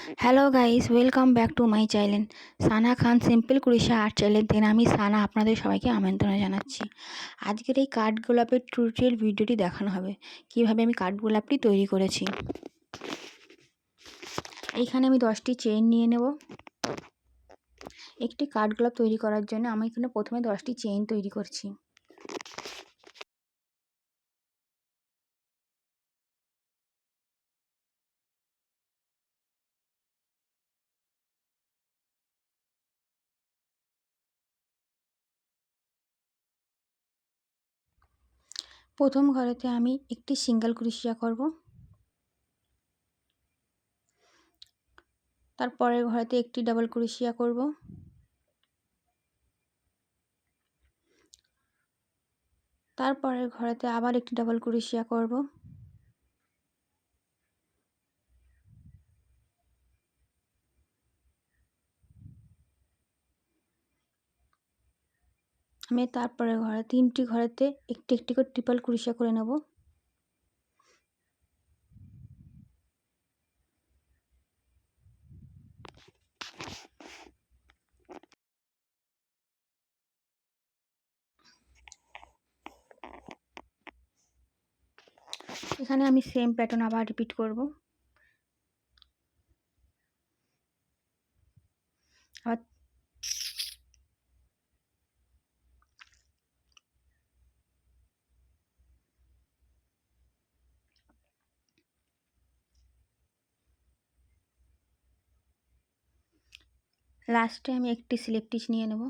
Hello guys, welcome back to my channel Sana Khan simple crochet art channel থেকে আমি সানা আপনাদের সবাইকে আমন্ত্রণ জানাচ্ছি। আজকের এই কাঠ গোলাপের টিউটোরিয়াল ভিডিওটি দেখানো হবে কিভাবে আমি কাঠ গোলাপটি তৈরি করেছি। এইখানে আমি 10টি চেইন নিয়ে নেব। একটি কাঠ গোলাপ তৈরি করার জন্য আমি এখানে প্রথমে 10টি চেইন তৈরি করছি। প্রথম ঘরেতে আমি একটি সিঙ্গেল ক্রোশিয়া করব, তারপরের ঘরেতে একটি ডাবল ক্রোশিয়া করব, তারপরের ঘরেতে আবার একটি ডাবল ক্রোশিয়া করব, আমি তারপরের ঘরে 3টি ঘরেতে একটি একটি করে ট্রিপল ক্রোশিয়া করে নেব। এখানে আমি সেম প্যাটার্ন আবার রিপিট করব। আর লাস্টে আমি একটি স্লিপ স্টিচ নিয়ে নেব।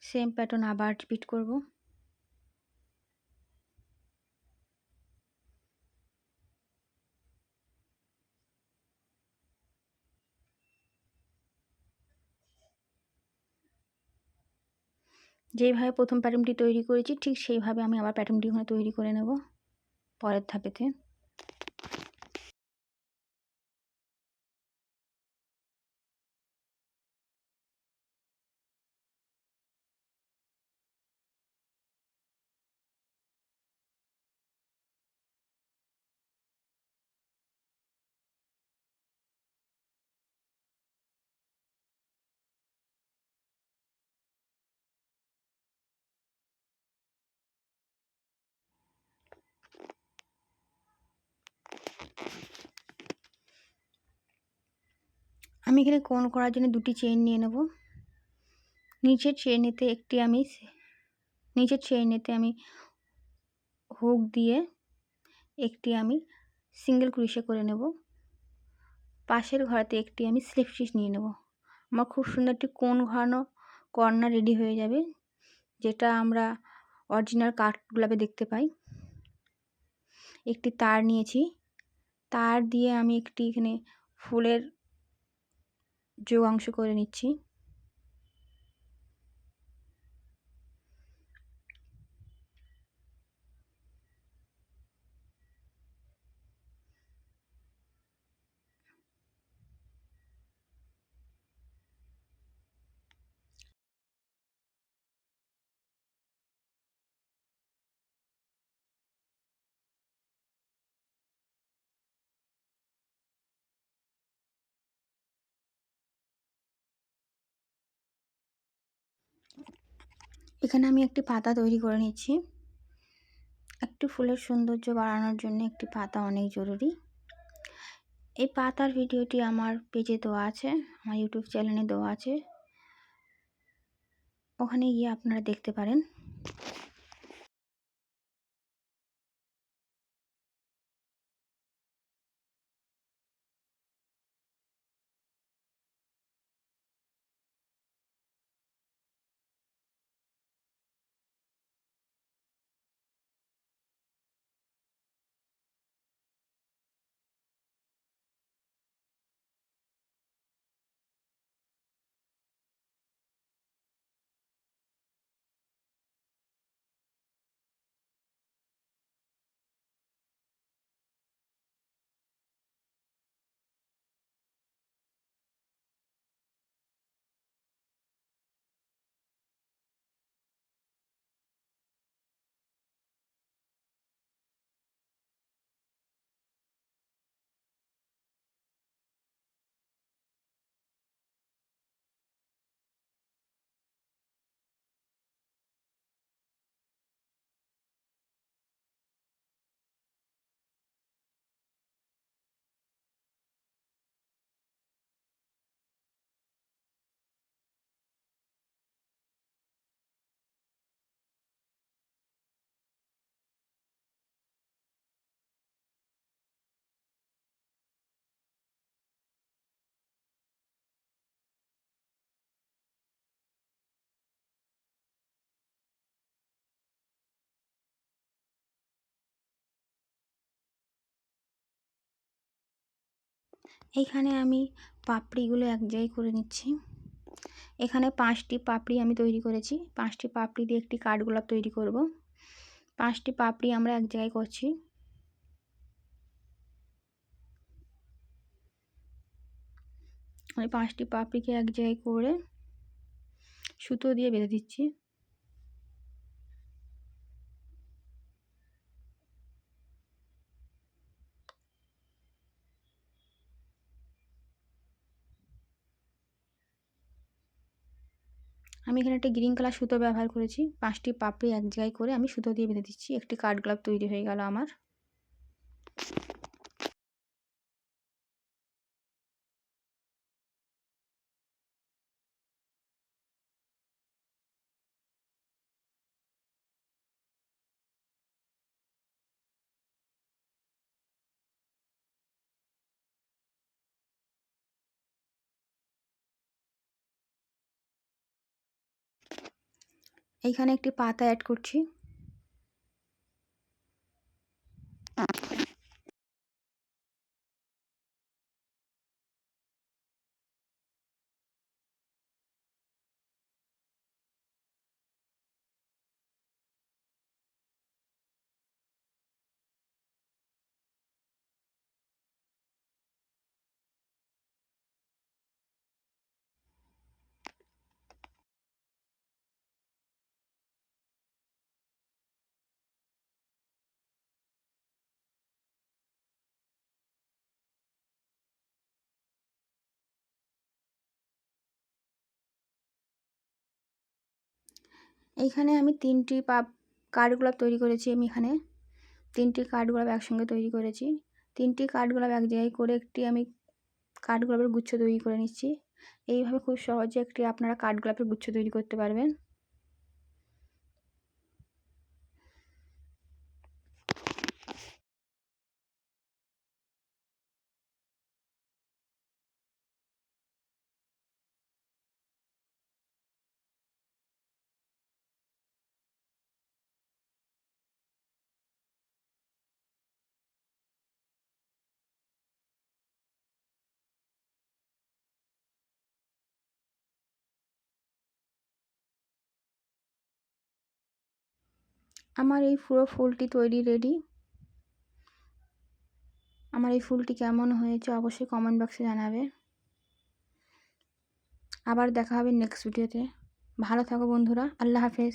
সেম প্যাটার্ন আবার রিপিট করব। যেইভাবে প্রথম প্যাটার্নটি তৈরি করেছি ঠিক সেইভাবে আমি আবার প্যাটার্নটি ওখানে তৈরি করে নেব পরের ধাপেতে। আমি এখানে কোণ করার জন্য 2টি চেইন নিয়ে নেব। নিচের চেইনেতে আমি হুক দিয়ে একটি আমি সিঙ্গেল ক্রোশে করে নেব। পাশের ঘরেতে একটি আমি স্লিপ স্টিচ নিয়ে নেব। আমার খুব সুন্দর একটি কোণ ঘোরানো কর্নার রেডি হয়ে যাবে, যেটা আমরা অরিজিনাল কাঠ গোলাপে দেখতে পাই। একটি তার নিয়েছি, তার দিয়ে আমি একটি এখানে ফুলের যোগ অংশ করে নিচ্ছি। এখানে আমি একটি পাতা তৈরি করে নিচ্ছি। একটি ফুলের সৌন্দর্য বাড়ানোর জন্য একটি পাতা অনেক জরুরি। এই পাতার ভিডিওটি আমার পেজে দেওয়া আছে, আমার ইউটিউব চ্যানেলে দেওয়া আছে, ওখানে গিয়ে আপনারা দেখতে পারেন। এইখানে আমি পাপড়িগুলো এক জায়গায় করে নিচ্ছি। এখানে 5টি পাপড়ি আমি তৈরি করেছি। 5টি পাপড়ি দিয়ে একটি কাঠগোলাপ তৈরি করব। 5টি পাপড়ি আমরা এক জায়গায় করছি। আমি 5টি পাপড়িকে এক জায়গায় করে সুতো দিয়ে বেঁধে দিচ্ছি। আমি এখানে একটা গ্রিন কালার সুতো ব্যবহার করেছি। 5টি পাপড়ি এক জায়গায় করে আমি সুতো দিয়ে বেঁধে দিচ্ছি। একটি কাঠগোলাপ তৈরি হয়ে গেল আমার। এইখানে একটি পাতা অ্যাড করছি। এইখানে আমি 3টি কাঠগোলাপ তৈরি করেছি। আমি এখানে 3টি কাঠগোলাপ একসঙ্গে তৈরি করেছি। 3টি কাঠগোলাপ এক জায়গায় করে একটি আমি কাঠগোলাপের গুচ্ছ তৈরি করে নিচ্ছি। এইভাবে খুব সহজে একটি আপনারা কাঠগোলাপের গুচ্ছ তৈরি করতে পারবেন। আমার এই পুরো ফুলটি তৈরি রেডি। আমার এই ফুলটি কেমন হয়েছে অবশ্যই কমেন্ট বক্সে জানাবে। আবার দেখা হবে নেক্সট ভিডিওতে। ভালো থাকো বন্ধুরা। আল্লাহ হাফেজ।